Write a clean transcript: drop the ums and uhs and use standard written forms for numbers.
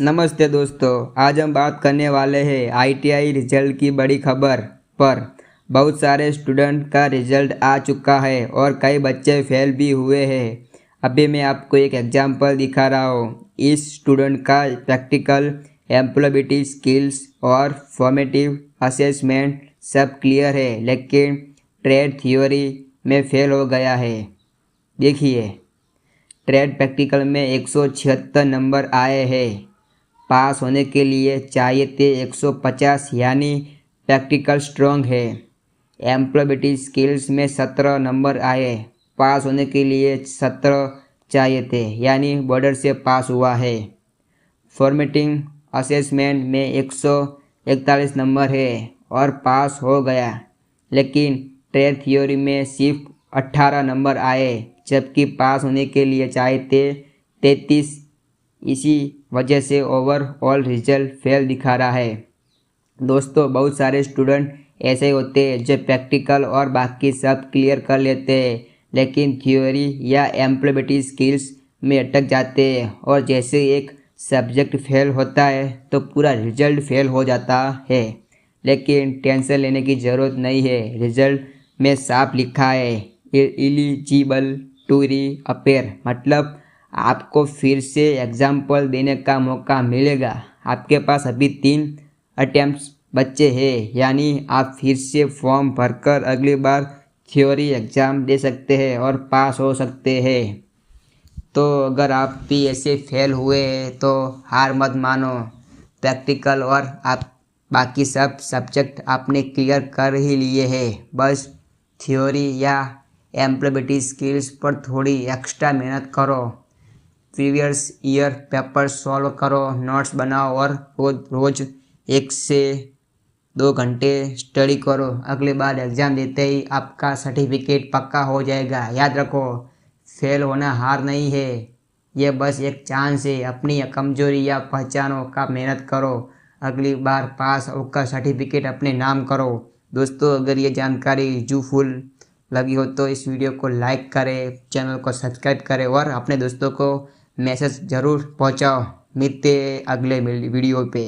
नमस्ते दोस्तों, आज हम बात करने वाले हैं आईटीआई रिजल्ट की बड़ी खबर पर। बहुत सारे स्टूडेंट का रिजल्ट आ चुका है और कई बच्चे फेल भी हुए हैं। अभी मैं आपको एक एग्जांपल दिखा रहा हूँ। इस स्टूडेंट का प्रैक्टिकल, एम्प्लॉयबिलिटी स्किल्स और फॉर्मेटिव असेसमेंट सब क्लियर है, लेकिन ट्रेड थ्योरी में फेल हो गया है। देखिए, ट्रेड प्रैक्टिकल में 176 नंबर आए हैं। पास होने के लिए चाहिए थे 150, यानी प्रैक्टिकल स्ट्रॉन्ग है। एम्प्लॉयबिलिटी स्किल्स में 17 नंबर आए। पास होने के लिए 17 चाहिए थे, यानी बॉर्डर से पास हुआ है। फॉर्मेटिंग असेसमेंट में 141 नंबर है और पास हो गया, लेकिन ट्रेड थ्योरी में सिर्फ 18 नंबर आए, जबकि पास होने के लिए चाहिए थे 33। इसी वजह से ओवरऑल रिजल्ट फेल दिखा रहा है। दोस्तों, बहुत सारे स्टूडेंट ऐसे होते हैं जो प्रैक्टिकल और बाकी सब क्लियर कर लेते हैं, लेकिन थ्योरी या एम्प्लॉयबिलिटी स्किल्स में अटक जाते हैं, और जैसे एक सब्जेक्ट फेल होता है तो पूरा रिजल्ट फेल हो जाता है। लेकिन टेंशन लेने की ज़रूरत नहीं है। रिजल्ट में साफ लिखा है एलिजिबल टू री अपेयर, मतलब आपको फिर से एग्जाम्पल देने का मौका मिलेगा। आपके पास अभी 3 अटेम्प्ट्स बचे हैं, यानी आप फिर से फॉर्म भरकर अगली बार थ्योरी एग्ज़ाम दे सकते हैं और पास हो सकते हैं। तो अगर आप भी ऐसे फेल हुए हैं तो हार मत मानो। प्रैक्टिकल और आप बाकी सब सब्जेक्ट आपने क्लियर कर ही लिए हैं। बस थ्योरी या एम्प्लॉयबिलिटी स्किल्स पर थोड़ी एक्स्ट्रा मेहनत करो। प्रीवियस ईयर पेपर सॉल्व करो, नोट्स बनाओ और रोज 1 से 2 घंटे स्टडी करो। अगली बार एग्ज़ाम देते ही आपका सर्टिफिकेट पक्का हो जाएगा। याद रखो, फेल होना हार नहीं है, ये बस एक चांस है। अपनी कमजोरी या पहचानो का मेहनत करो, अगली बार पास होकर सर्टिफिकेट अपने नाम करो। दोस्तों, अगर ये जानकारी यूजफुल लगी हो तो इस वीडियो को लाइक करें, चैनल को सब्सक्राइब करें और अपने दोस्तों को मैसेज ज़रूर पहुंचाओ। मिलते हैं अगले वीडियो पे।